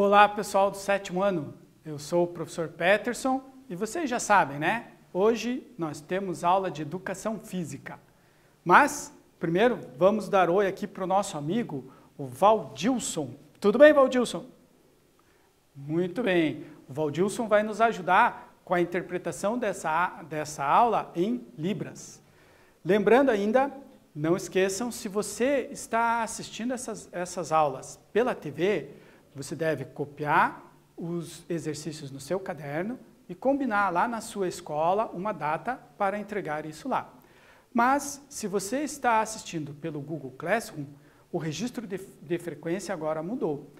Olá pessoal do 7º ano, eu sou o professor Peterson e vocês já sabem, né? Hoje nós temos aula de Educação Física. Mas, primeiro, vamos dar oi aqui para o nosso amigo, o Valdilson. Tudo bem, Valdilson? Muito bem. O Valdilson vai nos ajudar com a interpretação dessa aula em Libras. Lembrando ainda, não esqueçam, se você está assistindo essas aulas pela TV, você deve copiar os exercícios no seu caderno e combinar lá na sua escola uma data para entregar isso lá. Mas, se você está assistindo pelo Google Classroom, o registro de frequência agora mudou.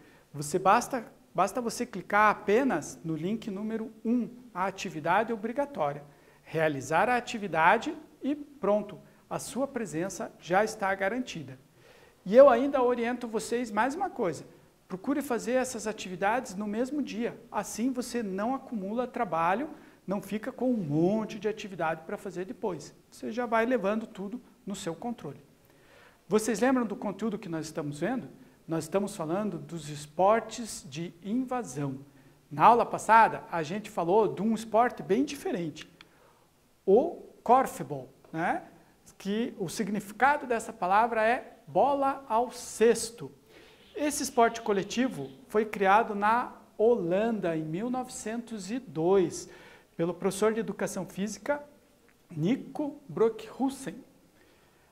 Basta você clicar apenas no link número 1, a atividade obrigatória. Realizar a atividade e pronto, a sua presença já está garantida. E eu ainda oriento vocês mais uma coisa. Procure fazer essas atividades no mesmo dia. Assim você não acumula trabalho, não fica com um monte de atividade para fazer depois. Você já vai levando tudo no seu controle. Vocês lembram do conteúdo que nós estamos vendo? Nós estamos falando dos esportes de invasão. Na aula passada, a gente falou de um esporte bem diferente, o Korfball, né? Que o significado dessa palavra é bola ao cesto. Esse esporte coletivo foi criado na Holanda em 1902 pelo professor de Educação Física Nico Broekhuizen.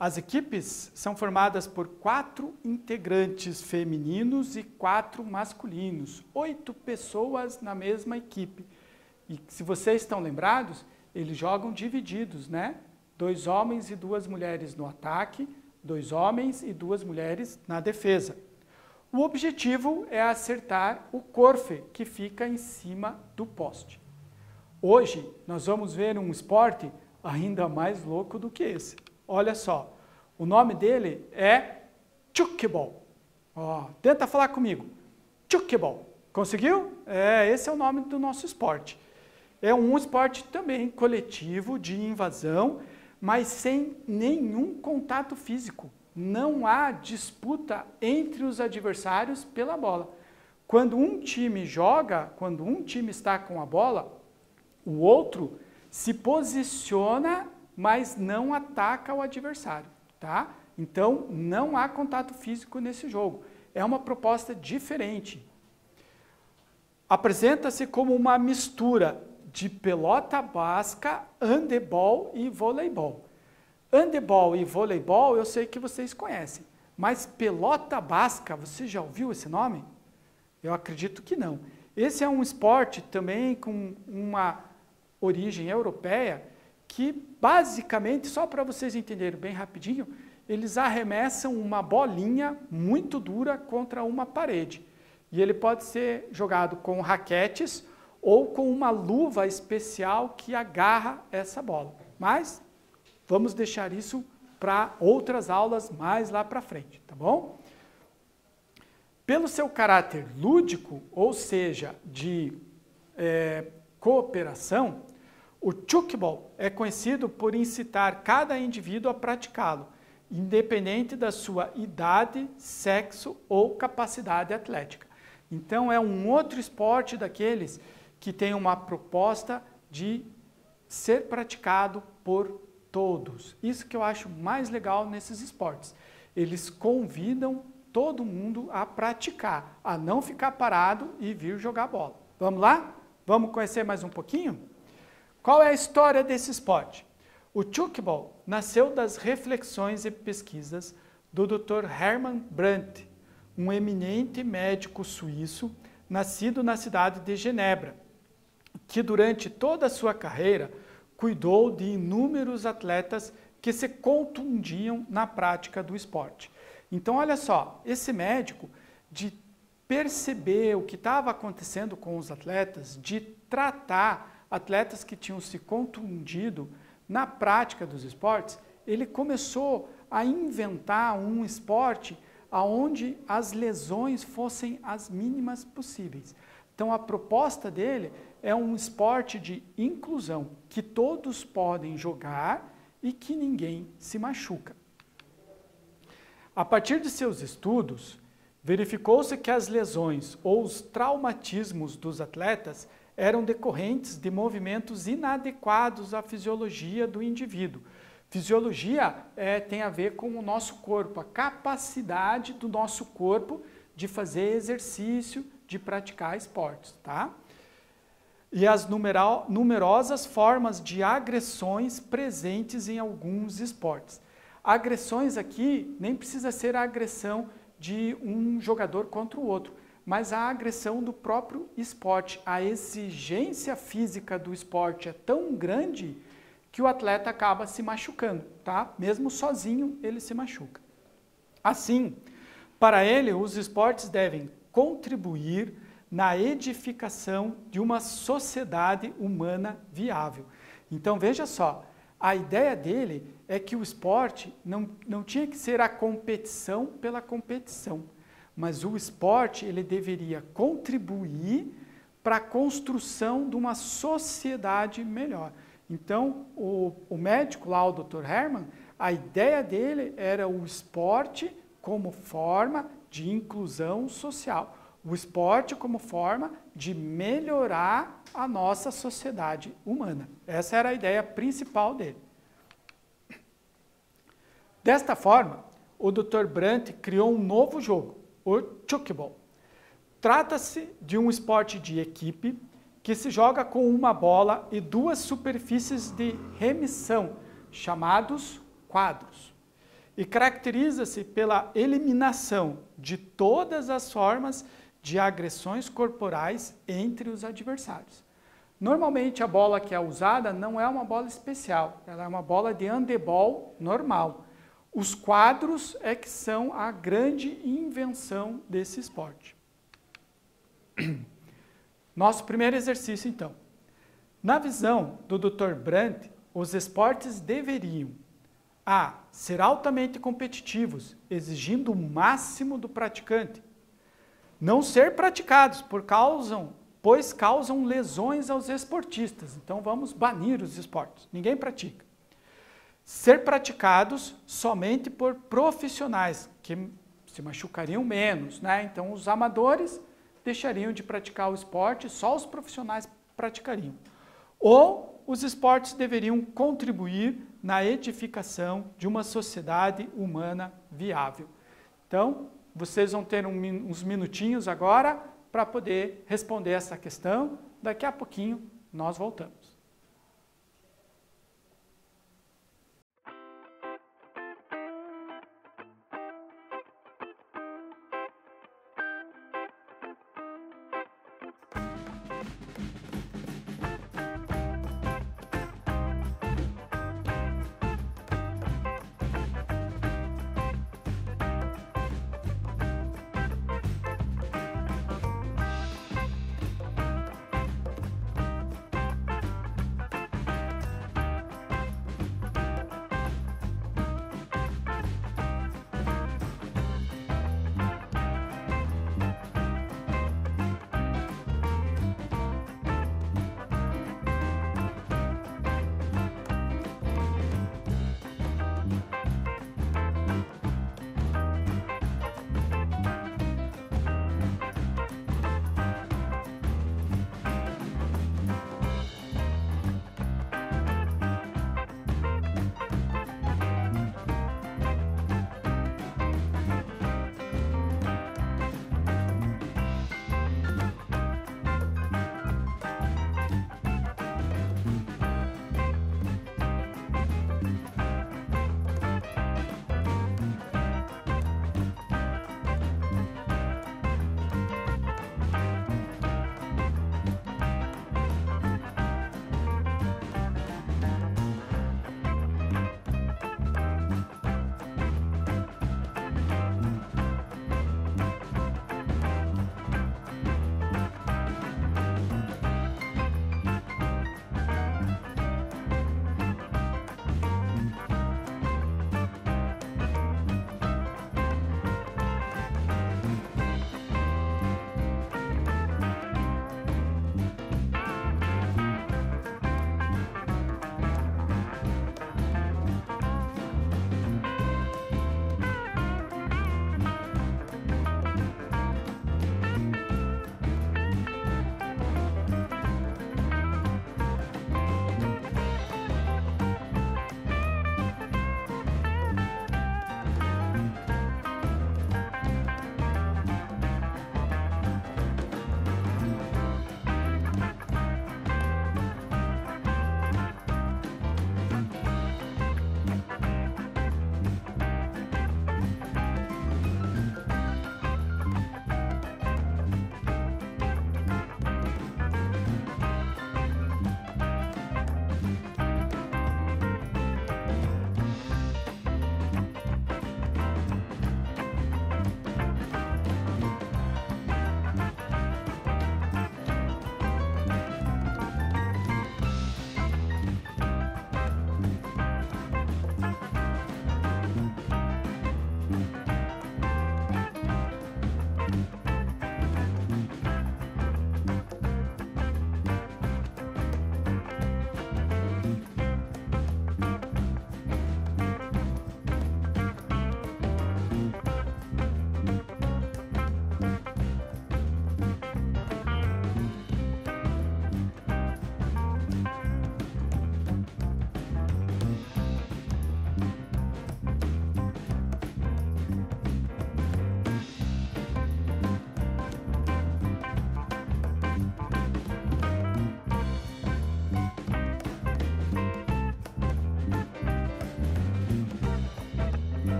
As equipes são formadas por 4 integrantes femininos e 4 masculinos, 8 pessoas na mesma equipe. E se vocês estão lembrados, eles jogam divididos, né? 2 homens e 2 mulheres no ataque, 2 homens e 2 mulheres na defesa. O objetivo é acertar o corfe que fica em cima do poste. Hoje nós vamos ver um esporte ainda mais louco do que esse. Olha só, o nome dele é Chuckball. Tenta falar comigo. Chuckball. Conseguiu? Esse é o nome do nosso esporte. É um esporte também coletivo de invasão, mas sem nenhum contato físico. Não há disputa entre os adversários pela bola. Quando um time joga, quando um time está com a bola, o outro se posiciona, mas não ataca o adversário, tá? Então, não há contato físico nesse jogo. É uma proposta diferente. Apresenta-se como uma mistura de pelota basca, handebol e voleibol. Handebol e voleibol eu sei que vocês conhecem, mas pelota basca, você já ouviu esse nome? Eu acredito que não. Esse é um esporte também com uma origem europeia que basicamente, só para vocês entenderem bem rapidinho, eles arremessam uma bolinha muito dura contra uma parede. E ele pode ser jogado com raquetes ou com uma luva especial que agarra essa bola. Mas vamos deixar isso para outras aulas mais lá para frente, tá bom? Pelo seu caráter lúdico, ou seja, de cooperação, o Chuckball é conhecido por incitar cada indivíduo a praticá-lo, independente da sua idade, sexo ou capacidade atlética. Então é um outro esporte daqueles que tem uma proposta de ser praticado por todos. Isso que eu acho mais legal nesses esportes. Eles convidam todo mundo a praticar, a não ficar parado e vir jogar bola. Vamos lá? Vamos conhecer mais um pouquinho? Qual é a história desse esporte? O Chuckball nasceu das reflexões e pesquisas do Dr. Hermann Brandt, um eminente médico suíço nascido na cidade de Genebra, que durante toda a sua carreira cuidou de inúmeros atletas que se contundiam na prática do esporte. Então, olha só, esse médico, de perceber o que estava acontecendo com os atletas, de tratar atletas que tinham se contundido na prática dos esportes, ele começou a inventar um esporte onde as lesões fossem as mínimas possíveis. Então, a proposta dele é um esporte de inclusão, que todos podem jogar e que ninguém se machuca. A partir de seus estudos, verificou-se que as lesões ou os traumatismos dos atletas eram decorrentes de movimentos inadequados à fisiologia do indivíduo. Fisiologia tem a ver com o nosso corpo, a capacidade do nosso corpo de fazer exercício, de praticar esportes, tá? E as numerosas formas de agressões presentes em alguns esportes. Agressões aqui nem precisa ser a agressão de um jogador contra o outro, mas a agressão do próprio esporte. A exigência física do esporte é tão grande que o atleta acaba se machucando, tá? Mesmo sozinho ele se machuca. Assim, para ele, os esportes devem contribuir na edificação de uma sociedade humana viável. Então veja só, a ideia dele é que o esporte não tinha que ser a competição pela competição, mas o esporte ele deveria contribuir para a construção de uma sociedade melhor. Então, o médico lá, o Dr. Hermann, a ideia dele era o esporte como forma de inclusão social, o esporte como forma de melhorar a nossa sociedade humana. Essa era a ideia principal dele. Desta forma, o Dr. Brandt criou um novo jogo, o Chuckball. Trata-se de um esporte de equipe que se joga com uma bola e duas superfícies de remissão, chamados quadros, e caracteriza-se pela eliminação de todas as formas de agressões corporais entre os adversários. Normalmente a bola que é usada não é uma bola especial, ela é uma bola de handebol normal. Os quadros é que são a grande invenção desse esporte. Nosso primeiro exercício, então. Na visão do Dr. Brandt, os esportes deveriam a. Ser altamente competitivos, exigindo o máximo do praticante. Não ser praticados, pois causam lesões aos esportistas. Então vamos banir os esportes. Ninguém pratica. Ser praticados somente por profissionais, que se machucariam menos, né? Então os amadores deixariam de praticar o esporte, só os profissionais praticariam. Ou os esportes deveriam contribuir na edificação de uma sociedade humana viável. Então, vocês vão ter uns minutinhos agora para poder responder essa questão. Daqui a pouquinho nós voltamos.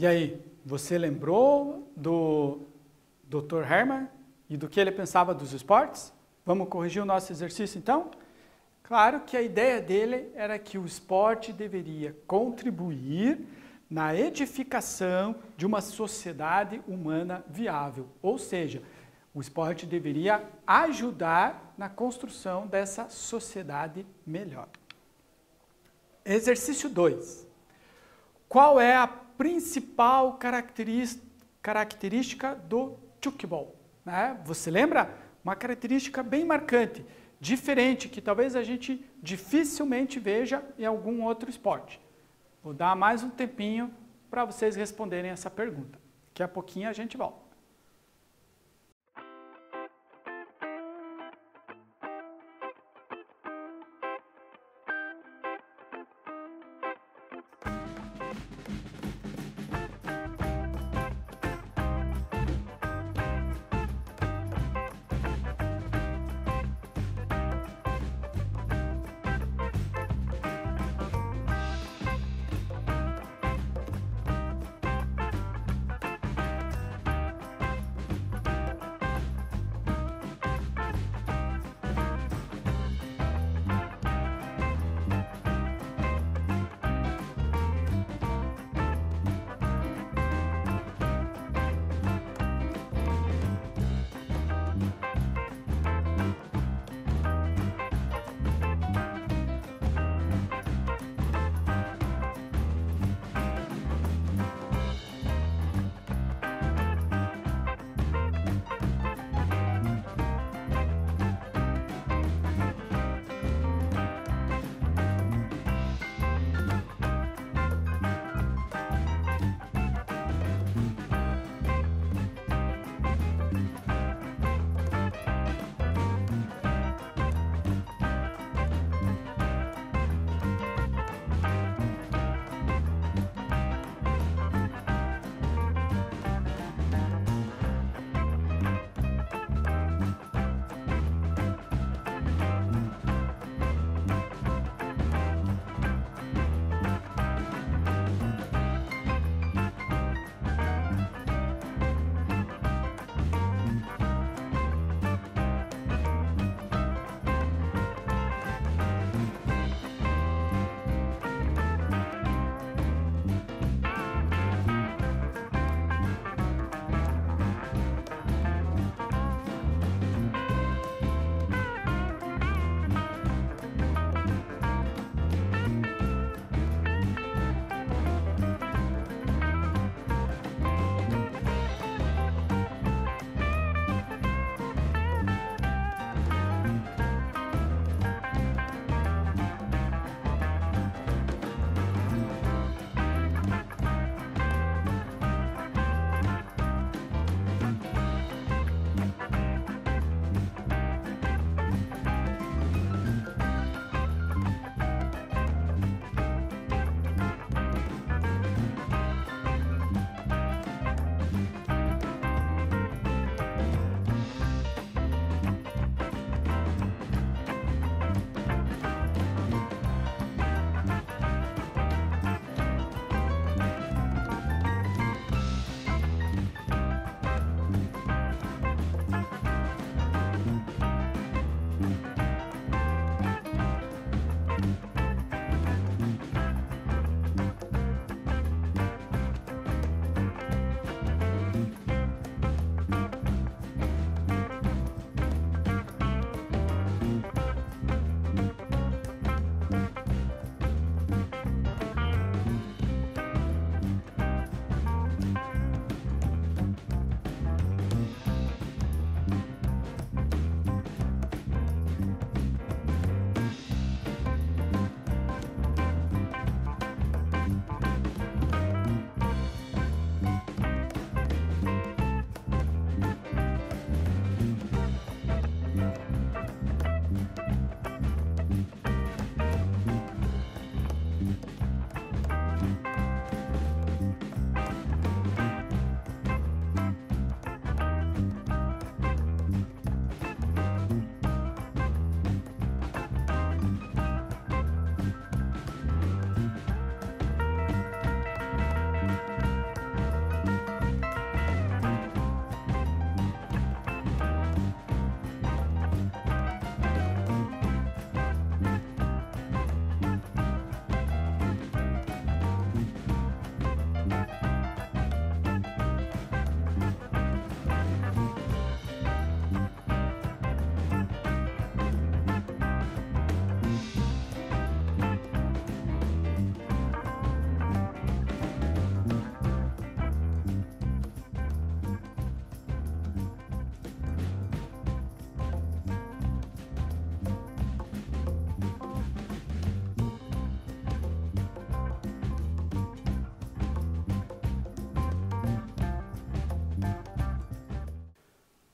E aí, você lembrou do Dr. Hermann e do que ele pensava dos esportes? Vamos corrigir o nosso exercício então? Claro que a ideia dele era que o esporte deveria contribuir na edificação de uma sociedade humana viável, ou seja, o esporte deveria ajudar na construção dessa sociedade melhor. Exercício 2. Qual é a principal característica do tchoukball? Você lembra? Uma característica bem marcante, diferente, que talvez a gente dificilmente veja em algum outro esporte. Vou dar mais um tempinho para vocês responderem essa pergunta. Daqui a pouquinho a gente volta.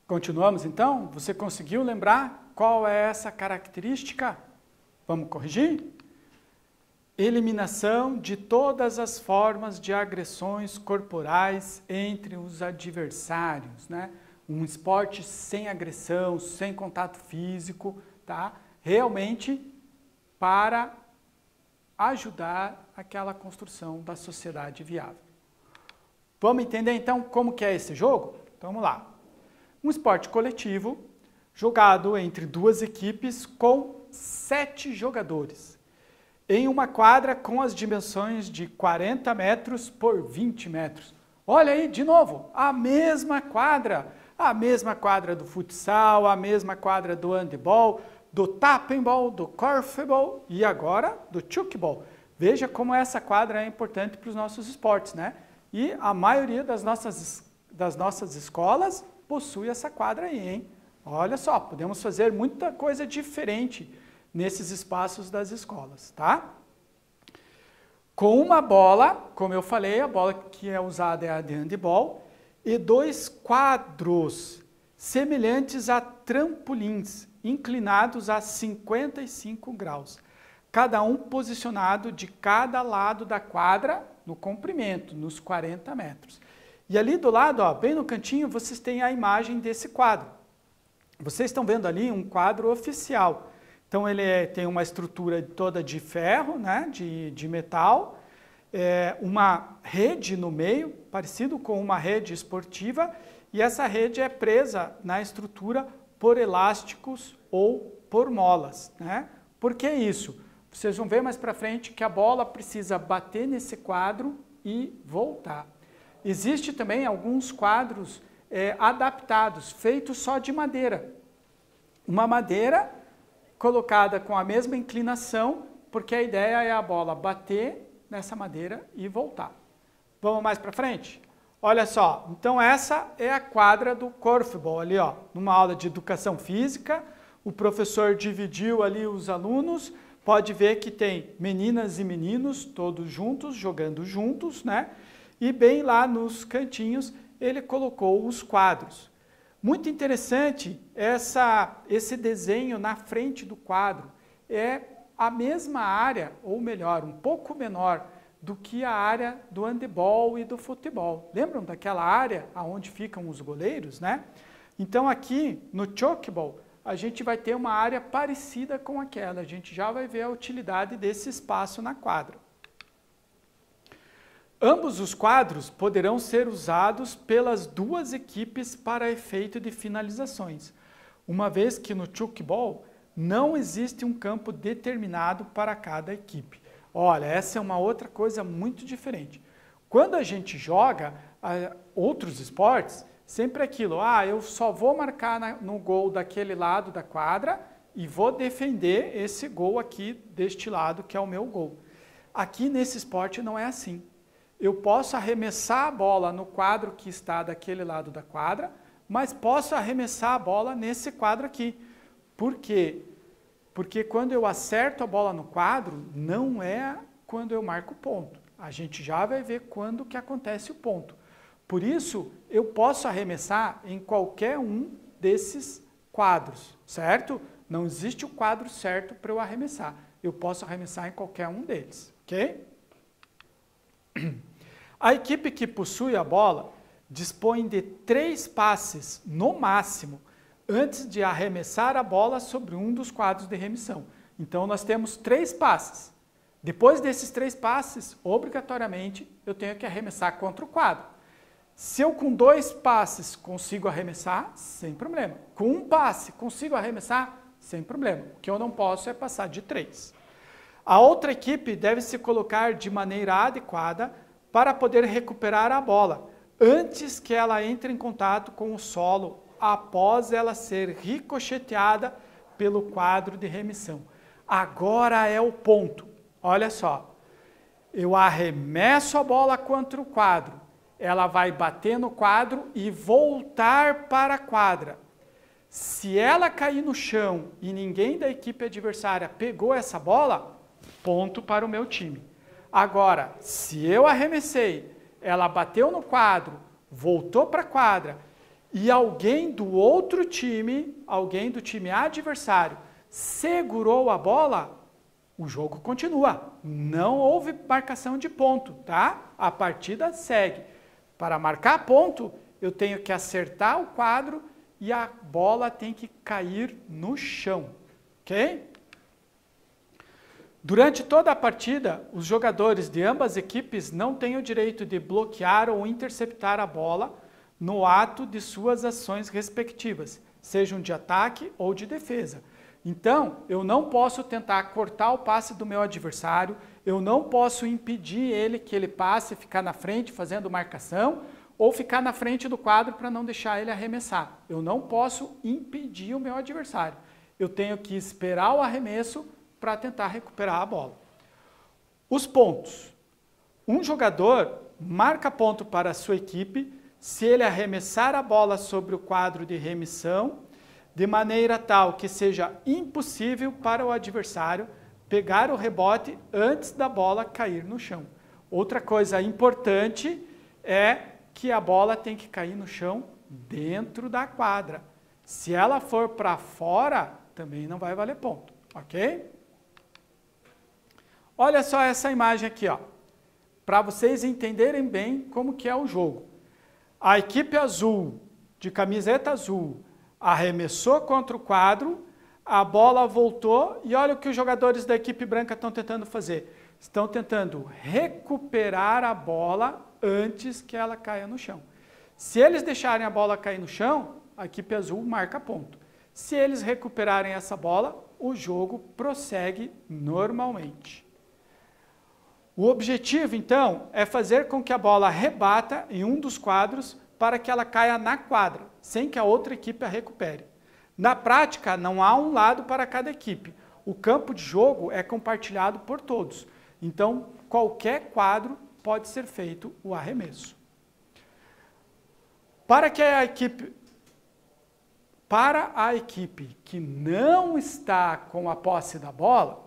Continuamos então? Você conseguiu lembrar qual é essa característica? Vamos corrigir? Eliminação de todas as formas de agressões corporais entre os adversários, né? Um esporte sem agressão, sem contato físico, tá? Realmente para ajudar aquela construção da sociedade viável. Vamos entender então como que é esse jogo? Então vamos lá. Um esporte coletivo jogado entre duas equipes com 7 jogadores em uma quadra com as dimensões de 40 metros por 20 metros. Olha aí, de novo, a mesma quadra do futsal, a mesma quadra do handebol, do tappinball, do korfball e agora do chukball. Veja como essa quadra é importante para os nossos esportes, né? E a maioria das nossas escolas possui essa quadra aí, hein? Olha só, podemos fazer muita coisa diferente nesses espaços das escolas, tá? Com uma bola, como eu falei, a bola que é usada é a de handebol, e 2 quadros semelhantes a trampolins, inclinados a 55 graus, cada um posicionado de cada lado da quadra no comprimento, nos 40 metros. E ali do lado, ó, bem no cantinho, vocês têm a imagem desse quadro. Vocês estão vendo ali um quadro oficial. Então ele tem uma estrutura toda de ferro, né, de metal, uma rede no meio, parecido com uma rede esportiva, e essa rede é presa na estrutura por elásticos ou por molas, né? Por que isso? Vocês vão ver mais para frente que a bola precisa bater nesse quadro e voltar. Existe também alguns quadros adaptados, feitos só de madeira. Uma madeira colocada com a mesma inclinação, porque a ideia é a bola bater nessa madeira e voltar. Vamos mais para frente? Olha só, então essa é a quadra do korfball ali, ó, numa aula de educação física, o professor dividiu ali os alunos, pode ver que tem meninas e meninos todos juntos, jogando juntos, né? E bem lá nos cantinhos ele colocou os quadros. Muito interessante esse desenho na frente do quadro. É a mesma área, ou melhor, um pouco menor do que a área do handebol e do futebol. Lembram daquela área onde ficam os goleiros, né? Então aqui no chukball a gente vai ter uma área parecida com aquela. A gente já vai ver a utilidade desse espaço na quadra. Ambos os quadros poderão ser usados pelas duas equipes para efeito de finalizações, uma vez que no chukball não existe um campo determinado para cada equipe. Olha, essa é uma outra coisa muito diferente. Quando a gente joga outros esportes, sempre aquilo, eu só vou marcar no gol daquele lado da quadra e vou defender esse gol aqui deste lado, que é o meu gol. Aqui nesse esporte não é assim. Eu posso arremessar a bola no quadro que está daquele lado da quadra, mas posso arremessar a bola nesse quadro aqui. Por quê? Porque quando eu acerto a bola no quadro, não é quando eu marco o ponto. A gente já vai ver quando que acontece o ponto. Por isso, eu posso arremessar em qualquer um desses quadros, certo? Não existe o quadro certo para eu arremessar. Eu posso arremessar em qualquer um deles, ok? A equipe que possui a bola dispõe de 3 passes, no máximo, antes de arremessar a bola sobre um dos quadros de remissão. Então, nós temos 3 passes. Depois desses 3 passes, obrigatoriamente, eu tenho que arremessar contra o quadro. Se eu com 2 passes consigo arremessar, sem problema. Com 1 passe consigo arremessar, sem problema. O que eu não posso é passar de 3. A outra equipe deve se colocar de maneira adequada para poder recuperar a bola, antes que ela entre em contato com o solo, após ela ser ricocheteada pelo quadro de remissão. Agora é o ponto. Olha só, eu arremesso a bola contra o quadro, ela vai bater no quadro e voltar para a quadra. Se ela cair no chão e ninguém da equipe adversária pegou essa bola, ponto para o meu time. Agora, se eu arremessei, ela bateu no quadro, voltou para a quadra e alguém do outro time, alguém do time adversário, segurou a bola, o jogo continua. Não houve marcação de ponto, tá? A partida segue. Para marcar ponto, eu tenho que acertar o quadro e a bola tem que cair no chão, ok? Durante toda a partida, os jogadores de ambas as equipes não têm o direito de bloquear ou interceptar a bola no ato de suas ações respectivas, sejam de ataque ou de defesa. Então, eu não posso tentar cortar o passe do meu adversário, eu não posso impedir ele que ele passe, ficar na frente fazendo marcação, ou ficar na frente do quadro para não deixar ele arremessar. Eu não posso impedir o meu adversário. Eu tenho que esperar o arremesso para tentar recuperar a bola. Os pontos. Um jogador marca ponto para a sua equipe se ele arremessar a bola sobre o quadro de remissão de maneira tal que seja impossível para o adversário pegar o rebote antes da bola cair no chão. Outra coisa importante é que a bola tem que cair no chão dentro da quadra. Se ela for para fora, também não vai valer ponto, ok? Olha só essa imagem aqui, ó, para vocês entenderem bem como que é o jogo. A equipe azul, de camiseta azul, arremessou contra o quadro, a bola voltou e olha o que os jogadores da equipe branca estão tentando fazer. Estão tentando recuperar a bola antes que ela caia no chão. Se eles deixarem a bola cair no chão, a equipe azul marca ponto. Se eles recuperarem essa bola, o jogo prossegue normalmente. O objetivo, então, é fazer com que a bola rebata em um dos quadros para que ela caia na quadra, sem que a outra equipe a recupere. Na prática, não há um lado para cada equipe. O campo de jogo é compartilhado por todos. Então, qualquer quadro pode ser feito o arremesso. Para a equipe que não está com a posse da bola,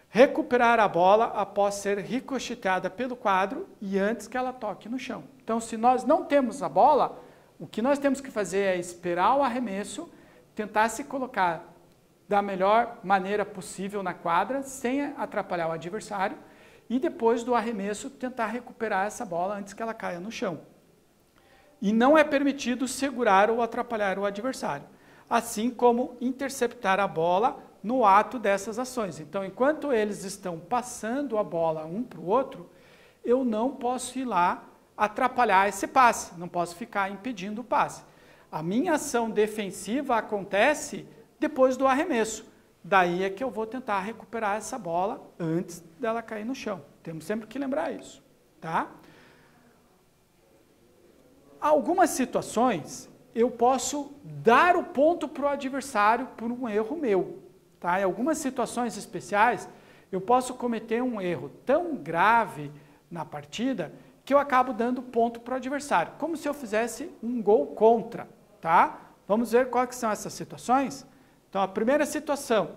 recuperar a bola após ser ricocheteada pelo quadro e antes que ela toque no chão. Então, se nós não temos a bola, o que nós temos que fazer é esperar o arremesso, tentar se colocar da melhor maneira possível na quadra, sem atrapalhar o adversário, e depois do arremesso tentar recuperar essa bola antes que ela caia no chão. E não é permitido segurar ou atrapalhar o adversário, assim como interceptar a bola no ato dessas ações. Então, enquanto eles estão passando a bola um para o outro, eu não posso ir lá atrapalhar esse passe, não posso ficar impedindo o passe. A minha ação defensiva acontece depois do arremesso. Daí é que eu vou tentar recuperar essa bola antes dela cair no chão. Temos sempre que lembrar isso, tá? Algumas situações eu posso dar o ponto para o adversário por um erro meu. Tá? Em algumas situações especiais, eu posso cometer um erro tão grave na partida que eu acabo dando ponto para o adversário, como se eu fizesse um gol contra. Tá? Vamos ver quais são essas situações? Então, a primeira situação,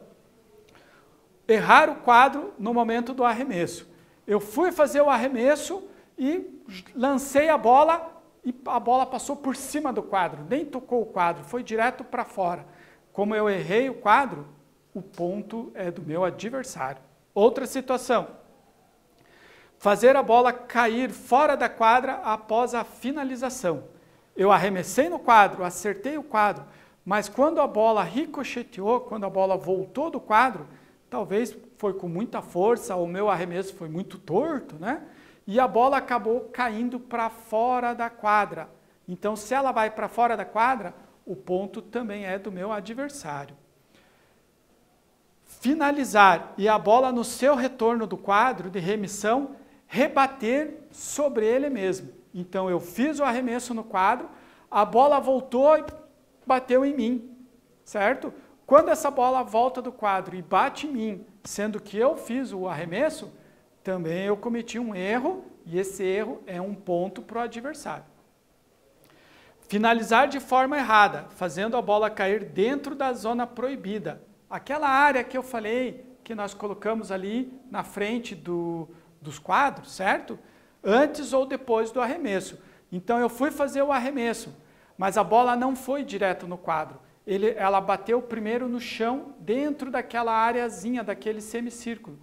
errar o quadro no momento do arremesso. Eu fui fazer o arremesso e lancei a bola e a bola passou por cima do quadro, nem tocou o quadro, foi direto para fora. Como eu errei o quadro, o ponto é do meu adversário. Outra situação, fazer a bola cair fora da quadra após a finalização. Eu arremessei no quadro, acertei o quadro, mas quando a bola ricocheteou, quando a bola voltou do quadro, talvez foi com muita força, o meu arremesso foi muito torto, né? E a bola acabou caindo para fora da quadra. Então, se ela vai para fora da quadra, o ponto também é do meu adversário. Finalizar e a bola no seu retorno do quadro de remissão, rebater sobre ele mesmo. Então, eu fiz o arremesso no quadro, a bola voltou e bateu em mim, certo? Quando essa bola volta do quadro e bate em mim, sendo que eu fiz o arremesso, também eu cometi um erro e esse erro é um ponto para o adversário. Finalizar de forma errada, fazendo a bola cair dentro da zona proibida. Aquela área que eu falei, que nós colocamos ali na frente dos quadros, certo? Antes ou depois do arremesso. Então eu fui fazer o arremesso. mas a bola não foi direto no quadro. Ela bateu primeiro no chão, dentro daquela areazinha, daquele semicírculo.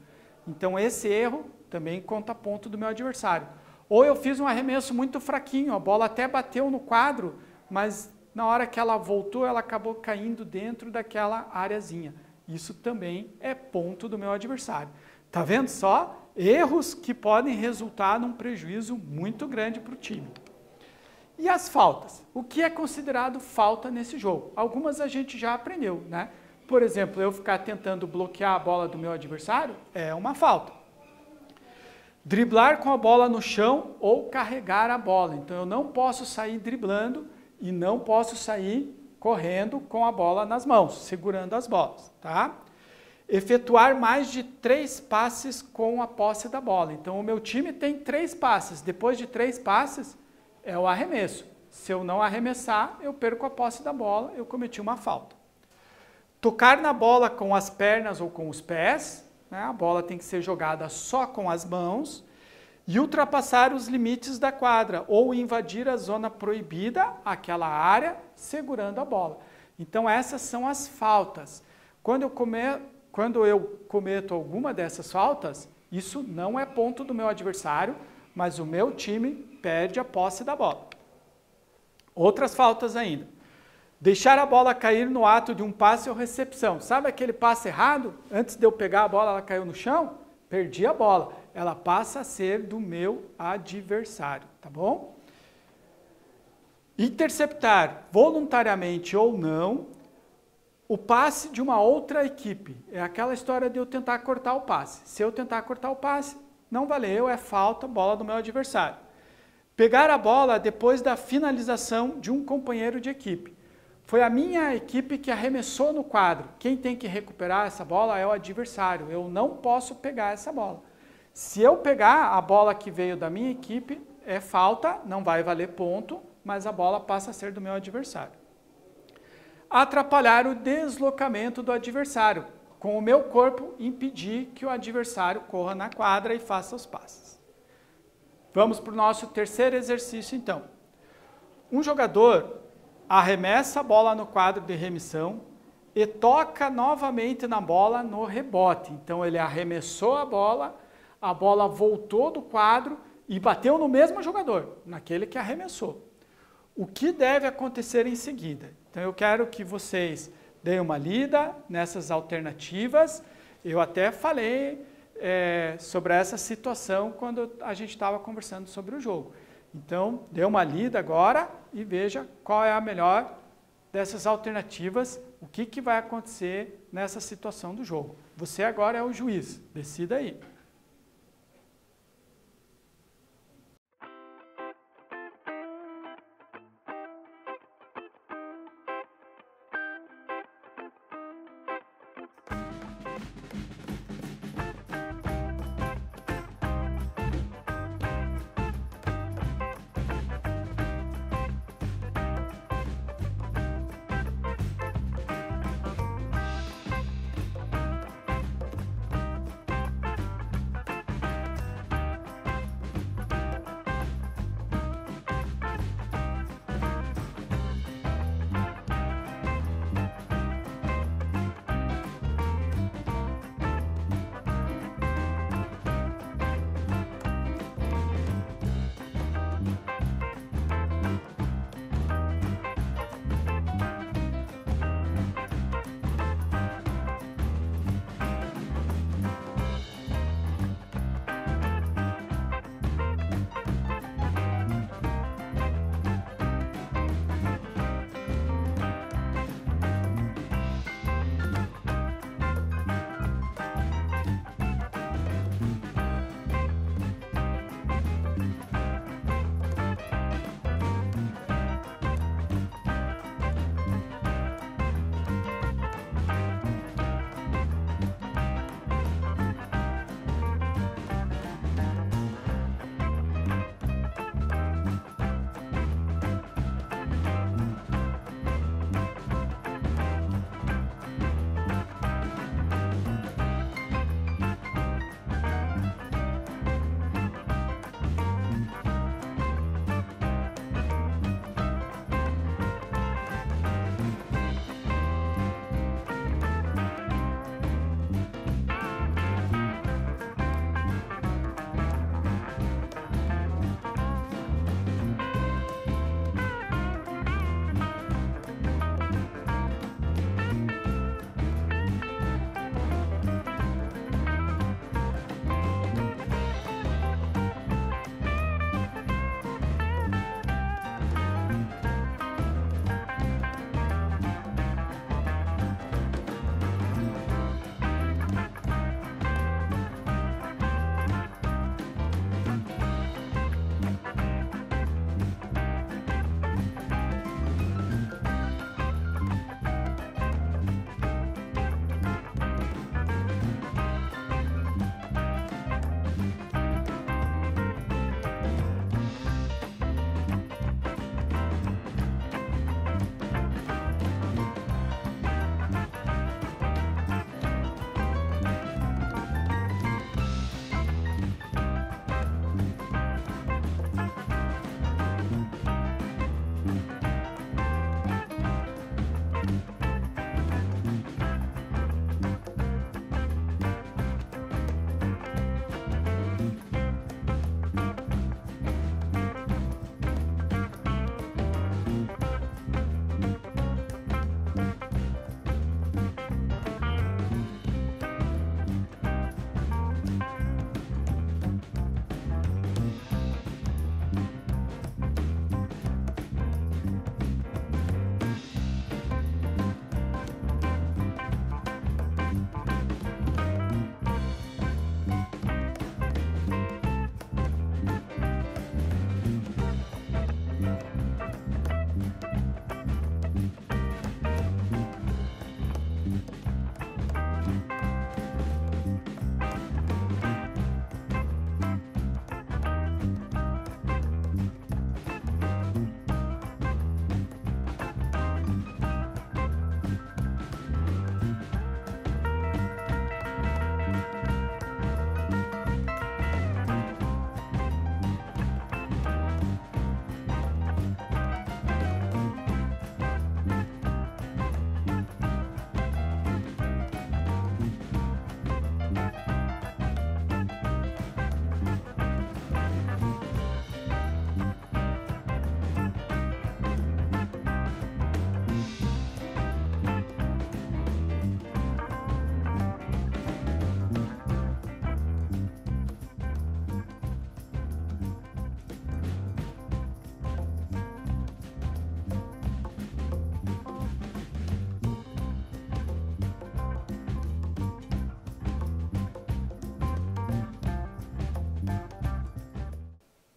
Então esse erro também conta ponto do meu adversário. Ou eu fiz um arremesso muito fraquinho, a bola até bateu no quadro, mas na hora que ela voltou, ela acabou caindo dentro daquela areazinha. Isso também é ponto do meu adversário. Tá vendo só? Erros que podem resultar num prejuízo muito grande para o time. E as faltas? O que é considerado falta nesse jogo? Algumas a gente já aprendeu, né? Por exemplo, eu ficar tentando bloquear a bola do meu adversário é uma falta. Driblar com a bola no chão ou carregar a bola. Então eu não posso sair driblando e não posso sair correndo com a bola nas mãos, segurando as bolas, tá? Efetuar mais de 3 passes com a posse da bola. Então o meu time tem 3 passes. Depois de 3 passes é o arremesso. Se eu não arremessar, eu perco a posse da bola, eu cometi uma falta. Tocar na bola com as pernas ou com os pés, né? A bola tem que ser jogada só com as mãos. E ultrapassar os limites da quadra ou invadir a zona proibida, aquela área, segurando a bola. Então essas são as faltas. Quando eu cometo alguma dessas faltas, isso não é ponto do meu adversário, mas o meu time perde a posse da bola. Outras faltas ainda. Deixar a bola cair no ato de um passe ou recepção. Sabe aquele passe errado? Antes de eu pegar a bola, ela caiu no chão? Perdi a bola. Ela passa a ser do meu adversário, tá bom? Interceptar, voluntariamente ou não, o passe de uma outra equipe. É aquela história de eu tentar cortar o passe. Se eu tentar cortar o passe, não valeu, é falta, bola do meu adversário. Pegar a bola depois da finalização de um companheiro de equipe. Foi a minha equipe que arremessou no quadro. Quem tem que recuperar essa bola é o adversário. Eu não posso pegar essa bola. Se eu pegar a bola que veio da minha equipe, é falta, não vai valer ponto, mas a bola passa a ser do meu adversário. Atrapalhar o deslocamento do adversário. Com o meu corpo, impedir que o adversário corra na quadra e faça os passes. Vamos para o nosso terceiro exercício, então. Um jogador arremessa a bola no quadro de remissão e toca novamente na bola no rebote. Então ele arremessou a bola voltou do quadro e bateu no mesmo jogador, naquele que arremessou. O que deve acontecer em seguida? Então eu quero que vocês deem uma lida nessas alternativas. Eu até falei sobre essa situação quando a gente estava conversando sobre o jogo. Então, dê uma lida agora e veja qual é a melhor dessas alternativas, o que vai acontecer nessa situação do jogo. Você agora é o juiz, decida aí.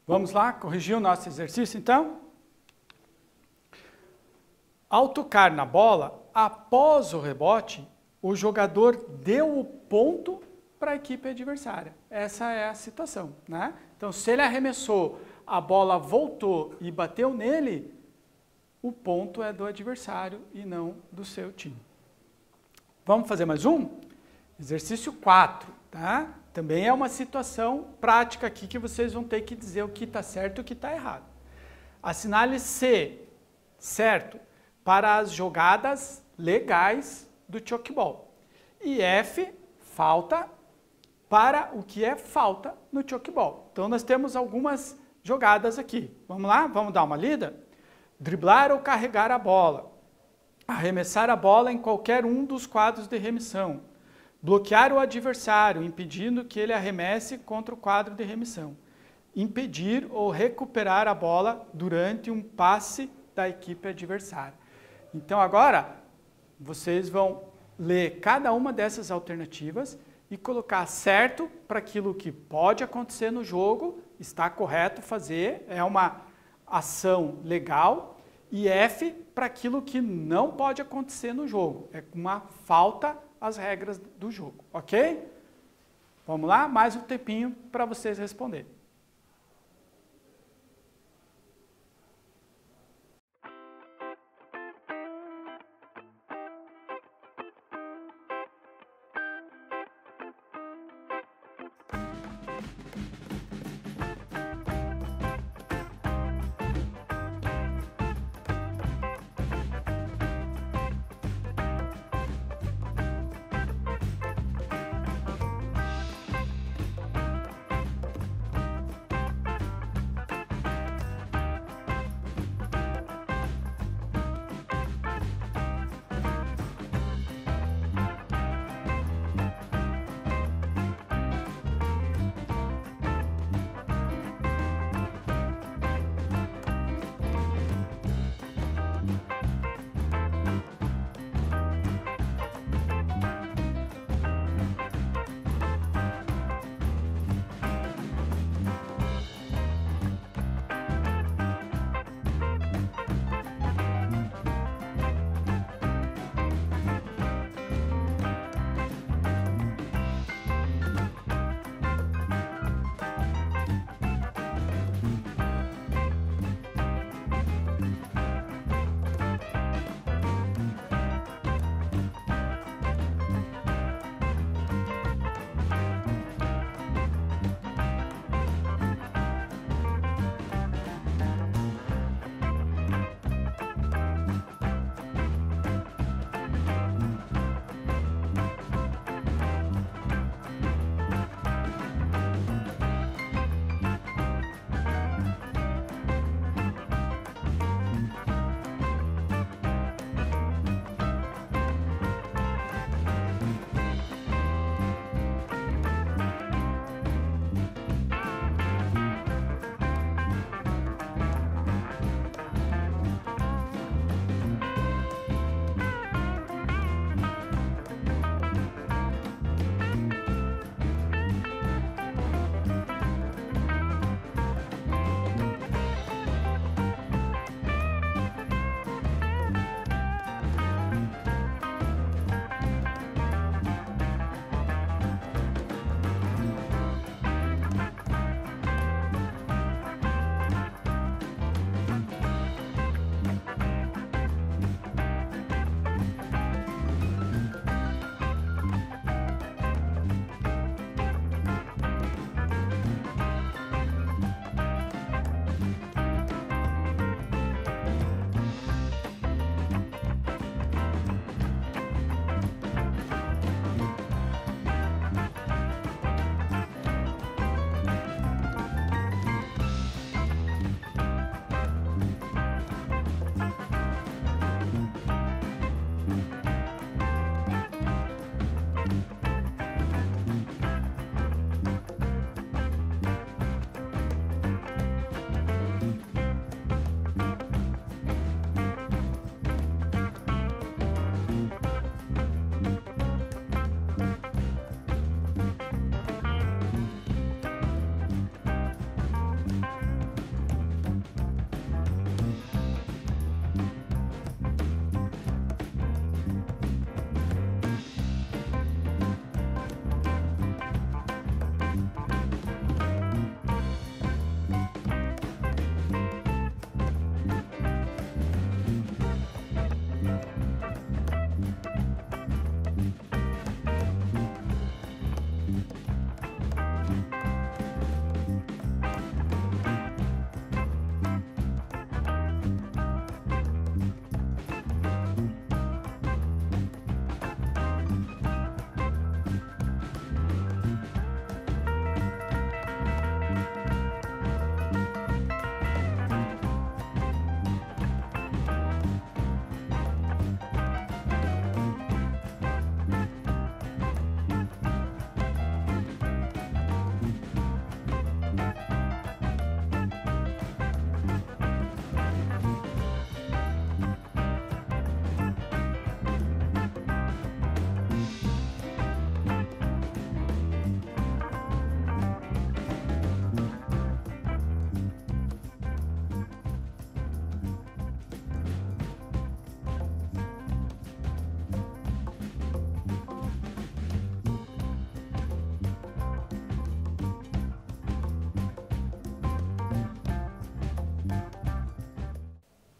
Vamos lá, corrigir o nosso exercício então? Ao tocar na bola, após o rebote, o jogador deu o ponto para a equipe adversária. Essa é a situação, né? Então, se ele arremessou, a bola voltou e bateu nele, o ponto é do adversário e não do seu time. Vamos fazer mais um? Exercício 4, tá? Também é uma situação prática aqui que vocês vão ter que dizer o que está certo e o que está errado. Assinale C, certo, para as jogadas legais do chokeball. E F, falta, para o que é falta no chokeball. Então, nós temos algumas jogadas aqui. Vamos lá? Vamos dar uma lida? Driblar ou carregar a bola. Arremessar a bola em qualquer um dos quadros de remissão. Bloquear o adversário, impedindo que ele arremesse contra o quadro de remissão. Impedir ou recuperar a bola durante um passe da equipe adversária. Então, agora, vocês vão ler cada uma dessas alternativas e colocar certo para aquilo que pode acontecer no jogo, está correto fazer, é uma ação legal, e F para aquilo que não pode acontecer no jogo, é uma falta às regras do jogo, ok? Vamos lá? Mais um tempinho para vocês responderem.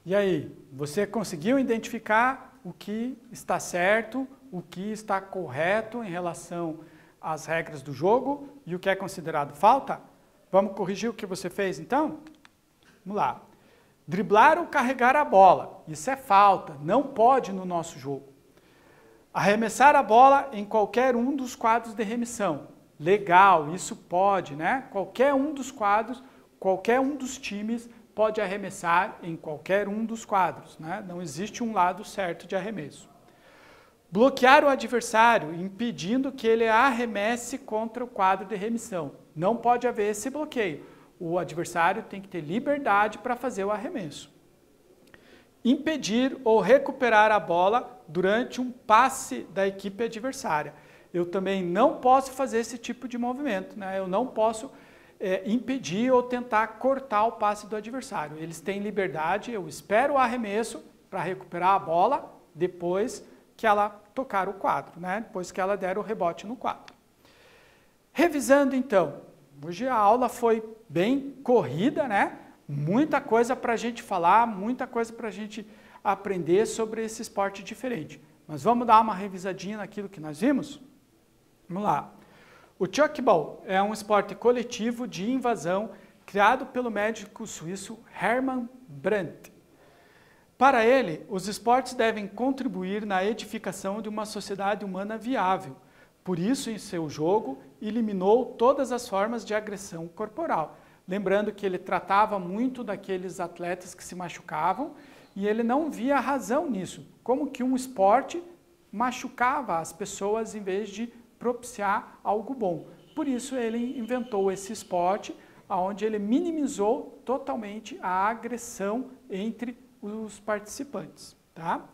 E aí, você conseguiu identificar o que está certo, o que está correto em relação às regras do jogo e o que é considerado falta? Vamos corrigir o que você fez então? Vamos lá. Driblar ou carregar a bola, isso é falta, não pode no nosso jogo. Arremessar a bola em qualquer um dos quadros de remissão, legal, isso pode, né? Qualquer um dos quadros, qualquer um dos times pode arremessar em qualquer um dos quadros, né? Não existe um lado certo de arremesso. Bloquear o adversário, impedindo que ele arremesse contra o quadro de remissão. Não pode haver esse bloqueio. O adversário tem que ter liberdade para fazer o arremesso. Impedir ou recuperar a bola durante um passe da equipe adversária. Eu também não posso fazer esse tipo de movimento, né? Eu não posso impedir ou tentar cortar o passe do adversário. Eles têm liberdade, eu espero o arremesso para recuperar a bola depois que ela tocar o quadro, né? Depois que ela der o rebote no quadro. Revisando então, hoje a aula foi bem corrida, né? Muita coisa para a gente falar, muita coisa para a gente aprender sobre esse esporte diferente. Mas vamos dar uma revisadinha naquilo que nós vimos? Vamos lá. O Chuckball é um esporte coletivo de invasão criado pelo médico suíço Hermann Brandt. Para ele, os esportes devem contribuir na edificação de uma sociedade humana viável. Por isso, em seu jogo, eliminou todas as formas de agressão corporal. Lembrando que ele tratava muito daqueles atletas que se machucavam e ele não via razão nisso. Como que um esporte machucava as pessoas em vez de propiciar algo bom. Por isso ele inventou esse esporte, onde ele minimizou totalmente a agressão entre os participantes. Tá?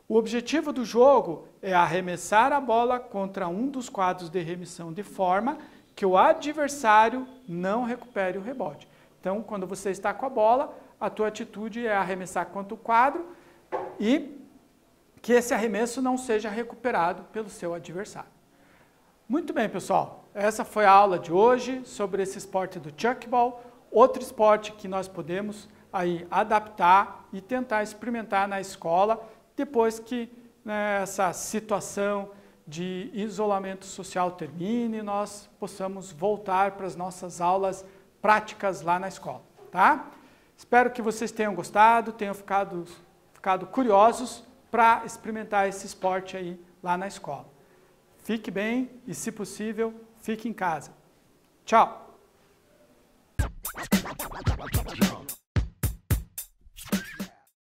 O objetivo do jogo é arremessar a bola contra um dos quadros de remissão de forma que o adversário não recupere o rebote. Então, quando você está com a bola, a tua atitude é arremessar contra o quadro e que esse arremesso não seja recuperado pelo seu adversário. Muito bem, pessoal. Essa foi a aula de hoje sobre esse esporte do Chuckball, outro esporte que nós podemos aí adaptar e tentar experimentar na escola depois que essa situação de isolamento social termine e nós possamos voltar para as nossas aulas práticas lá na escola, tá? Espero que vocês tenham gostado, tenham ficado curiosos para experimentar esse esporte aí lá na escola. Fique bem e, se possível, fique em casa. Tchau!